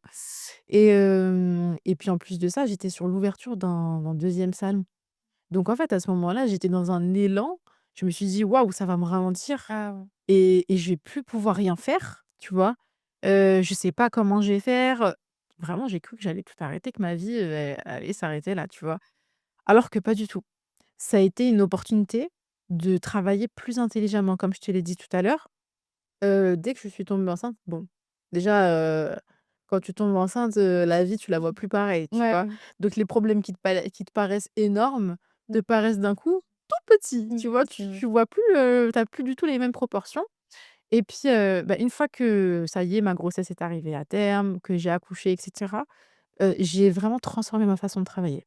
et puis en plus de ça, j'étais sur l'ouverture d'un 2e salon. Donc en fait, à ce moment-là, j'étais dans un élan, je me suis dit: «Waouh, ça va me ralentir Ah ouais. et je vais plus pouvoir rien faire», tu vois? Je sais pas comment je vais faire, vraiment, j'ai cru que j'allais tout arrêter, que ma vie, allait s'arrêter là, tu vois? Alors que pas du tout. Ça a été une opportunité de travailler plus intelligemment, comme je te l'ai dit tout à l'heure. Dès que je suis tombée enceinte, bon, déjà, quand tu tombes enceinte, la vie, tu la vois plus pareil, tu Ouais, vois? Donc les problèmes qui te paraissent énormes, te paraissent d'un coup tout petits, mmh, tu vois? Tu c'est vrai. tu vois plus, tu as plus du tout les mêmes proportions et puis, bah, une fois que ça y est, ma grossesse est arrivée à terme, que j'ai accouché et cetera, j'ai vraiment transformé ma façon de travailler.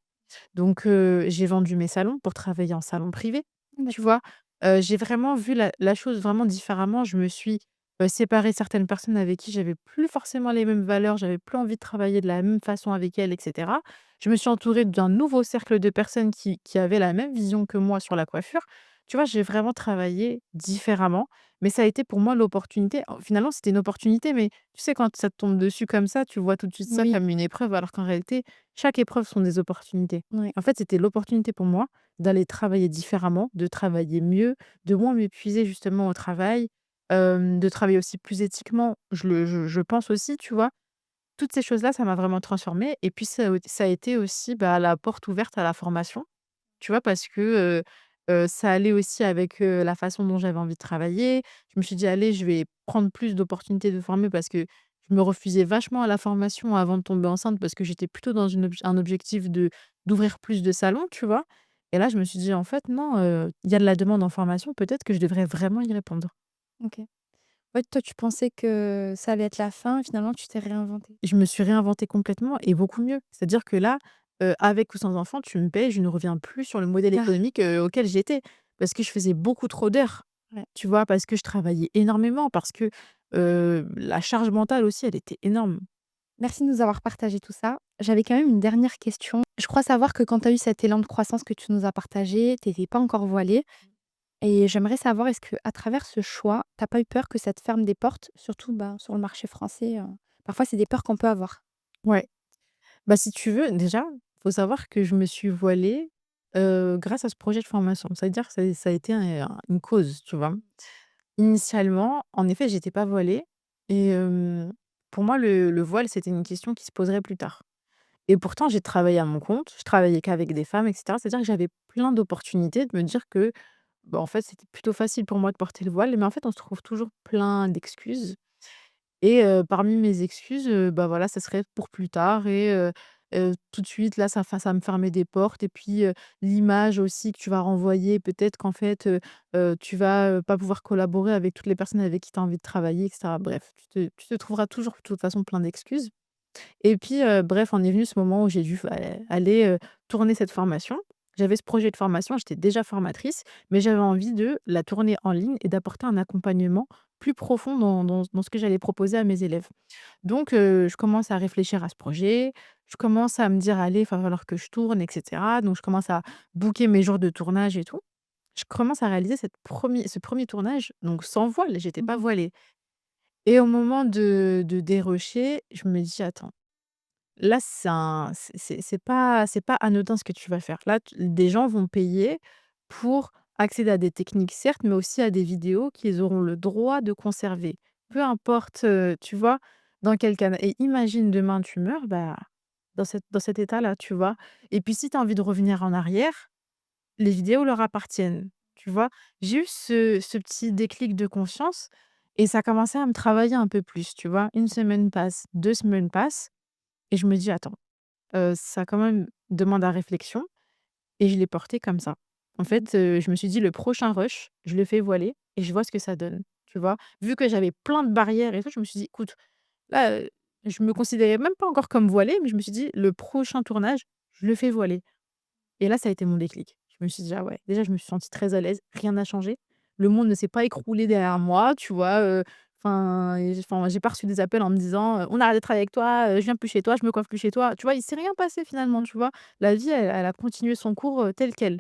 Donc j'ai vendu mes salons pour travailler en salon privé, tu D'accord. vois? J'ai vraiment vu la chose vraiment différemment. Je me suis, séparée de certaines personnes avec qui j'avais plus forcément les mêmes valeurs, j'avais plus envie de travailler de la même façon avec elles et cetera. Je me suis entourée d'un nouveau cercle de personnes qui avaient la même vision que moi sur la coiffure. Tu vois? J'ai vraiment travaillé différemment, mais ça a été pour moi l'opportunité finalement, c'était une opportunité, mais tu sais, quand ça te tombe dessus comme ça, tu vois tout de suite ça Oui, comme une épreuve, alors qu'en réalité, chaque épreuve sont des opportunités. ouais. En fait, c'était l'opportunité pour moi d'aller travailler différemment, de travailler mieux, de moins m'épuiser justement au travail. de travailler aussi plus éthiquement, je pense aussi, tu vois? Toutes ces choses-là, ça m'a vraiment transformée et puis ça a été aussi, bah, la porte ouverte à la formation. Tu vois? Parce que, ça allait aussi avec, la façon dont j'avais envie de travailler. Je me suis dit: «Allez, je vais prendre plus d'opportunités de former» parce que je me refusais vachement à la formation avant de tomber enceinte parce que j'étais plutôt dans un objectif d'ouvrir plus de salons, tu vois? Et là, je me suis dit: «En fait, non, il y a de la demande en formation, peut-être que je devrais vraiment y répondre». OK. Ouais, toi, tu pensais que ça allait être la fin, finalement, tu t'es réinventée. Je me suis réinventée complètement et beaucoup mieux. C'est-à-dire que là, avec ou sans enfant, tu me payes, je ne reviens plus sur le modèle Ah, économique, auquel j'étais. Parce que je faisais beaucoup trop d'heures, ouais. tu vois? Parce que je travaillais énormément, parce que, la charge mentale aussi, elle était énorme. Merci de nous avoir partagé tout ça. J'avais quand même une dernière question. Je crois savoir que quand tu as eu cet élan de croissance que tu nous as partagé, tu étais pas encore voilée et j'aimerais savoir est-ce que à travers ce choix, tu as pas eu peur que ça te ferme des portes, surtout, ben, sur le marché français, parfois c'est des peurs qu'on peut avoir? Ouais. Bah, si tu veux, déjà, faut savoir que je me suis voilée, grâce à ce projet de formation. Ça veut dire que ça a été une cause, tu vois? Initialement, en effet, j'étais pas voilée et pour moi, le voile, c'était une question qui se poserait plus tard. Et pourtant, j'ai travaillé à mon compte, je travaillais qu'avec des femmes et cetera. C'est-à-dire que j'avais plein d'opportunités de me dire que, bah, en fait, c'était plutôt facile pour moi de porter le voile, mais en fait, on se trouve toujours plein d'excuses et parmi mes excuses, bah, voilà, ça serait pour plus tard et tout de suite, là, ça me fermait des portes et puis, l'image aussi que tu vas renvoyer, peut-être qu'en fait, tu vas, pas pouvoir collaborer avec toutes les personnes avec qui tu as envie de travailler et cetera. Bref, tu te trouveras toujours, de toute façon, plein d'excuses. Et puis, bref, en est venu ce moment où j'ai dû aller, tourner cette formation. J'avais ce projet de formation, j'étais déjà formatrice, mais j'avais envie de la tourner en ligne et d'apporter un accompagnement plus profond dans ce que j'allais proposer à mes élèves. Donc, je commence à réfléchir à ce projet, je commence à me dire: «Allez, il va falloir que je tourne» et cetera. Donc je commence à booker mes jours de tournage et tout. Je commence à réaliser ce premier tournage, donc sans voile, j'étais pas Mmh. voilée et au moment de dérocher, je me dis: «Attends». Là, c'est pas anodin ce que tu vas faire. Là, des gens vont payer pour accéder à des techniques, certes, mais aussi à des vidéos qu'ils auront le droit de conserver. Peu importe, tu vois, dans quel canal et imagine demain tu meurs, bah, dans cet état-là, tu vois? Et puis si tu as envie de revenir en arrière, les vidéos leur appartiennent, tu vois? J'ai eu ce petit déclic de conscience et ça commençait à me travailler un peu plus, tu vois? Une semaine passe, 2 semaines passent et je me dis: «Attends». Ça quand même demande à réflexion et je l'ai porté comme ça. En Mmh. fait, je me suis dit: «Le prochain rush, je le fais voiler et je vois ce que ça donne», tu vois? Vu que j'avais plein de barrières et tout, je me suis dit: «Écoute, là, je me considérais même pas encore comme voilée, mais je me suis dit: «Le prochain tournage, je le fais voiler» et là, ça a été mon déclic. Je me suis dit: «Ah ouais». Déjà, je me suis sentie très à l'aise, rien n'a changé. Le monde ne s'est pas écroulé derrière moi, tu vois? J'ai pas reçu des appels en me disant, «On arrête de travailler avec toi, je viens plus chez toi, je me coiffe plus chez toi». Tu vois? Il s'est rien passé finalement, tu vois? La vie, elle a continué son cours, tel quel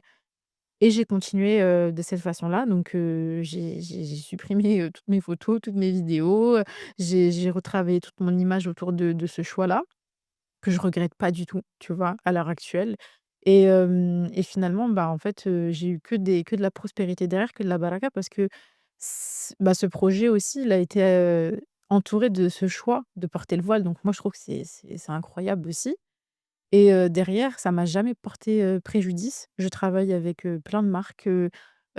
et j'ai continué, de cette façon-là donc j'ai supprimé, toutes mes photos, toutes mes vidéos, j'ai retravaillé toute mon image autour de ce choix-là. Que je regrette pas du tout, tu vois? À l'heure actuelle et finalement, bah, en fait, j'ai eu que de la prospérité derrière, que de la baraka parce que bah, ce projet aussi, il a été, entouré de ce choix de porter le voile donc moi, je trouve que c'est incroyable aussi et derrière, ça m'a jamais porté, préjudice. Je travaille avec, plein de marques,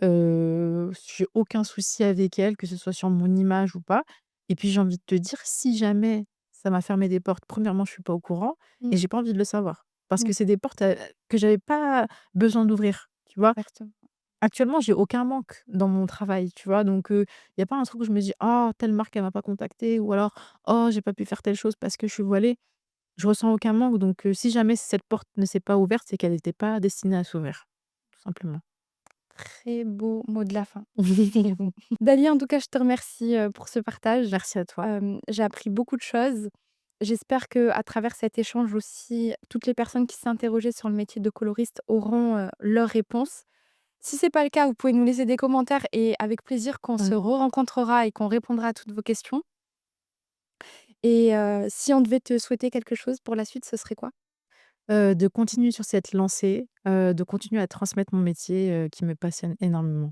j'ai aucun souci avec elles, que ce soit sur mon image ou pas et puis j'ai envie de te dire, si jamais ça m'a fermé des portes, premièrement, je suis pas au courant Mmh. et j'ai pas envie de le savoir. Parce Mmh. que c'est des portes, que j'avais pas besoin d'ouvrir, tu vois? Exactement. Actuellement, j'ai aucun manque dans mon travail, tu vois? Donc il y a pas un truc où je me dis: «Oh, telle marque, elle m'a pas contactée» ou alors: «Oh, j'ai pas pu faire telle chose parce que je suis voilée». Je ressens aucun manque donc si jamais cette porte ne s'est pas ouverte, c'est qu'elle était pas destinée à s'ouvrir, tout simplement. Très beau mot de la fin. Dalia, en tout cas, je te remercie, pour ce partage. Merci à toi. J'ai appris beaucoup de choses. J'espère que à travers cet échange aussi, toutes les personnes qui s'interrogeaient sur le métier de coloriste auront, leurs réponses. Si c'est pas le cas, vous pouvez nous laisser des commentaires et avec plaisir qu'on se Mmh. re-rencontrera et qu'on répondra à toutes vos questions et si on devait te souhaiter quelque chose pour la suite, ce serait quoi? De continuer sur cette lancée, de continuer à transmettre mon métier, qui me passionne énormément.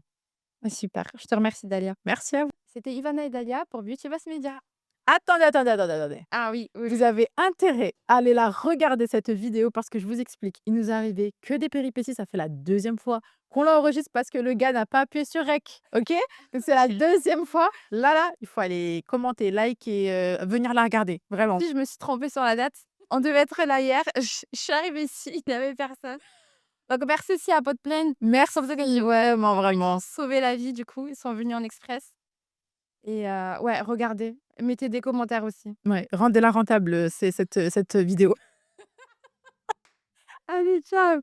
Ah super, je te remercie Dalia. Merci à vous. C'était Ivana et Dalia pour Beauty Boss Media. Attendez, attendez, attendez, attendez. Ah oui, oui. Vous avez intérêt à aller la regarder cette vidéo parce que je vous explique, il nous est arrivé que des péripéties. Ça fait la deuxième fois qu'on l'enregistre parce que le gars n'a pas appuyé sur rec, OK? Donc c'est la deuxième fois. Là, il faut aller commenter, like et venir la regarder, vraiment. Si je me suis trompée sur la date, on devait être là hier. Je suis arrivée ici, il y avait personne. Donc merci aussi à Podplane. Merci vraiment, Ils m'ont vraiment. sauvé la vie du coup, ils sont venus en express et ouais, regardez, mettez des commentaires aussi. Ouais, rendez-la rentable, c'est cette vidéo. Allez, ciao!